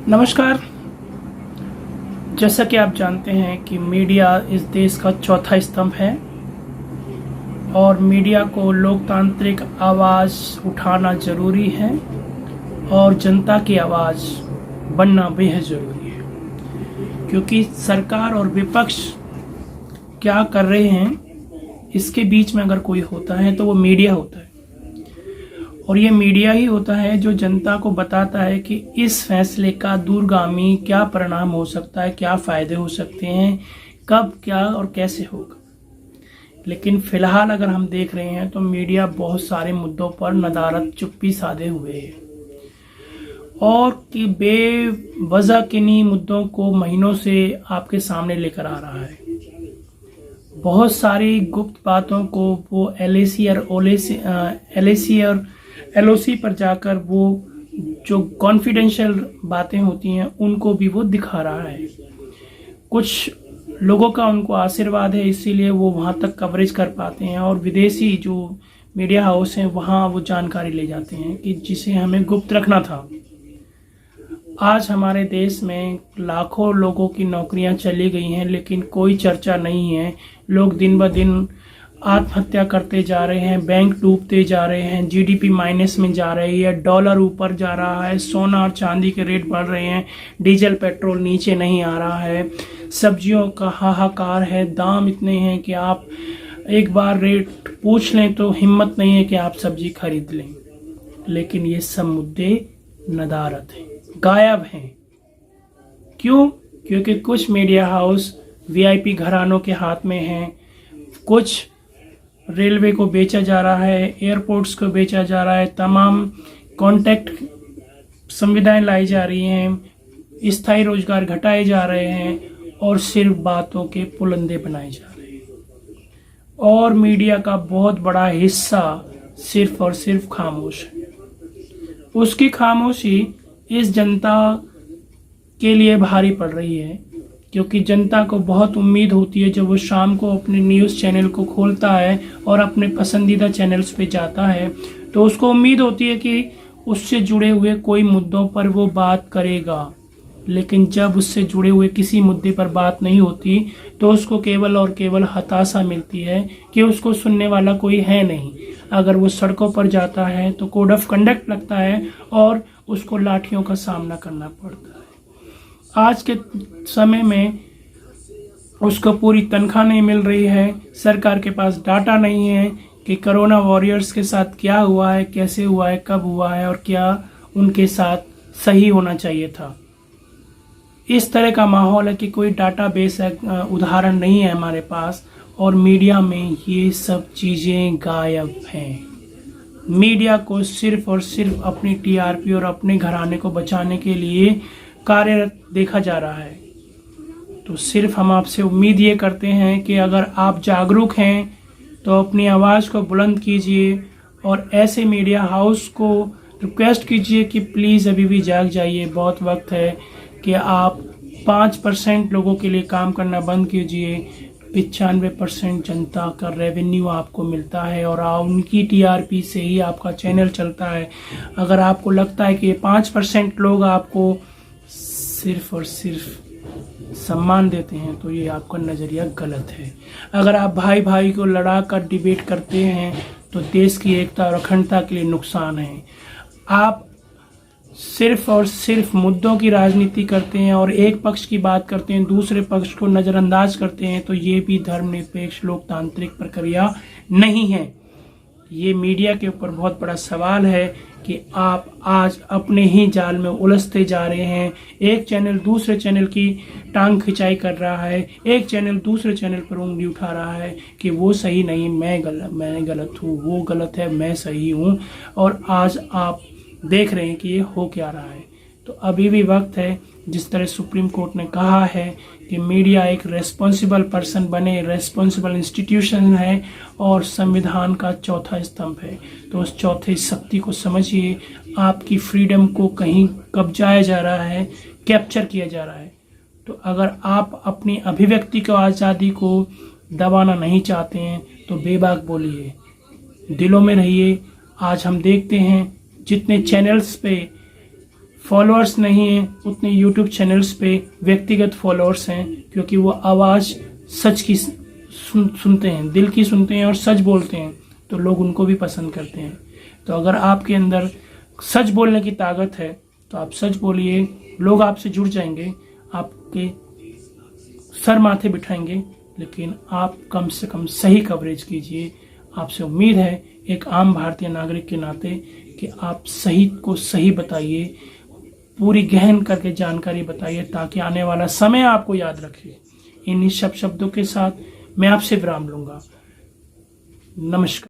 नमस्कार। जैसा कि आप जानते हैं कि मीडिया इस देश का चौथा स्तंभ है और मीडिया को लोकतांत्रिक आवाज़ उठाना ज़रूरी है और जनता की आवाज़ बनना बेहद ज़रूरी है, क्योंकि सरकार और विपक्ष क्या कर रहे हैं इसके बीच में अगर कोई होता है तो वो मीडिया होता है। और ये मीडिया ही होता है जो जनता को बताता है कि इस फैसले का दूरगामी क्या परिणाम हो सकता है, क्या फ़ायदे हो सकते हैं, कब क्या और कैसे होगा। लेकिन फिलहाल अगर हम देख रहे हैं तो मीडिया बहुत सारे मुद्दों पर नदारद चुप्पी साधे हुए है और कि बेवजह किन्हीं मुद्दों को महीनों से आपके सामने लेकर आ रहा है। बहुत सारी गुप्त बातों को वो LAC पर जाकर वो जो कॉन्फिडेंशियल बातें होती हैं उनको भी वो दिखा रहा है। कुछ लोगों का उनको आशीर्वाद है, इसीलिए वो वहाँ तक कवरेज कर पाते हैं और विदेशी जो मीडिया हाउस हैं वहाँ वो जानकारी ले जाते हैं कि जिसे हमें गुप्त रखना था। आज हमारे देश में लाखों लोगों की नौकरियां चली गई हैं, लेकिन कोई चर्चा नहीं है। लोग दिन ब दिन आत्महत्या करते जा रहे हैं, बैंक डूबते जा रहे हैं, GDP माइनस में जा रही है, डॉलर ऊपर जा रहा है, सोना और चांदी के रेट बढ़ रहे हैं, डीजल पेट्रोल नीचे नहीं आ रहा है, सब्जियों का हाहाकार है, दाम इतने हैं कि आप एक बार रेट पूछ लें तो हिम्मत नहीं है कि आप सब्जी खरीद लें। लेकिन ये सब मुद्दे नदारद हैं, गायब हैं। क्यों? क्योंकि कुछ मीडिया हाउस VIP घरानों के हाथ में हैं, कुछ रेलवे को बेचा जा रहा है, एयरपोर्ट्स को बेचा जा रहा है, तमाम कॉन्टैक्ट सुविधाएं लाई जा रही हैं, स्थायी रोजगार घटाए जा रहे हैं और सिर्फ बातों के पुलंदे बनाए जा रहे हैं। और मीडिया का बहुत बड़ा हिस्सा सिर्फ और सिर्फ खामोश है। उसकी खामोशी इस जनता के लिए भारी पड़ रही है, क्योंकि जनता को बहुत उम्मीद होती है जब वो शाम को अपने न्यूज़ चैनल को खोलता है और अपने पसंदीदा चैनल्स पे जाता है तो उसको उम्मीद होती है कि उससे जुड़े हुए कोई मुद्दों पर वो बात करेगा। लेकिन जब उससे जुड़े हुए किसी मुद्दे पर बात नहीं होती तो उसको केवल और केवल हताशा मिलती है कि उसको सुनने वाला कोई है नहीं। अगर वो सड़कों पर जाता है तो कोड ऑफ कंडक्ट लगता है और उसको लाठियों का सामना करना पड़ता है। आज के समय में उसको पूरी तनख्वाह नहीं मिल रही है, सरकार के पास डाटा नहीं है कि कोरोना वॉरियर्स के साथ क्या हुआ है, कैसे हुआ है, कब हुआ है और क्या उनके साथ सही होना चाहिए था। इस तरह का माहौल है कि कोई डाटाबेस उदाहरण नहीं है हमारे पास और मीडिया में ये सब चीज़ें गायब हैं। मीडिया को सिर्फ और सिर्फ अपनी TRP और अपने घराने को बचाने के लिए कार्यरत देखा जा रहा है। तो सिर्फ हम आपसे उम्मीद ये करते हैं कि अगर आप जागरूक हैं तो अपनी आवाज़ को बुलंद कीजिए और ऐसे मीडिया हाउस को रिक्वेस्ट कीजिए कि प्लीज़ अभी भी जाग जाइए। बहुत वक्त है कि आप 5% लोगों के लिए काम करना बंद कीजिए। 95% जनता का रेवेन्यू आपको मिलता है और उनकी TRP से ही आपका चैनल चलता है। अगर आपको लगता है कि 5% लोग आपको सिर्फ और सिर्फ सम्मान देते हैं तो ये आपका नज़रिया गलत है। अगर आप भाई भाई को लड़ा कर डिबेट करते हैं तो देश की एकता और अखंडता के लिए नुकसान है। आप सिर्फ और सिर्फ मुद्दों की राजनीति करते हैं और एक पक्ष की बात करते हैं, दूसरे पक्ष को नज़रअंदाज करते हैं, तो ये भी धर्मनिरपेक्ष लोकतांत्रिक प्रक्रिया नहीं है। ये मीडिया के ऊपर बहुत बड़ा सवाल है कि आप आज अपने ही जाल में उलझते जा रहे हैं। एक चैनल दूसरे चैनल की टांग खिंचाई कर रहा है, एक चैनल दूसरे चैनल पर उंगली उठा रहा है कि वो सही नहीं, मैं गलत हूँ, वो गलत है, मैं सही हूँ। और आज आप देख रहे हैं कि ये हो क्या रहा है। तो अभी भी वक्त है, जिस तरह सुप्रीम कोर्ट ने कहा है कि मीडिया एक रेस्पॉन्सिबल पर्सन बने, रेस्पॉन्सिबल इंस्टीट्यूशन है और संविधान का चौथा स्तंभ है, तो उस चौथे शक्ति को समझिए। आपकी फ्रीडम को कहीं कब्जाया जा रहा है, कैप्चर किया जा रहा है। तो अगर आप अपनी अभिव्यक्ति को, आज़ादी को दबाना नहीं चाहते हैं तो बेबाक बोलिए, दिलों में रहिए। आज हम देखते हैं जितने चैनल्स पे फॉलोअर्स नहीं हैं उतने यूट्यूब चैनल्स पे व्यक्तिगत फॉलोअर्स हैं, क्योंकि वो आवाज़ सच की सुनते हैं, दिल की सुनते हैं और सच बोलते हैं, तो लोग उनको भी पसंद करते हैं। तो अगर आपके अंदर सच बोलने की ताकत है तो आप सच बोलिए, लोग आपसे जुड़ जाएंगे, आपके सर माथे बिठाएंगे, लेकिन आप कम से कम सही कवरेज कीजिए। आपसे उम्मीद है एक आम भारतीय नागरिक के नाते कि आप सही को सही बताइए, पूरी गहन करके जानकारी बताइए, ताकि आने वाला समय आपको याद रखे। इन्हीं शब्दों के साथ मैं आपसे विराम लूंगा। नमस्कार।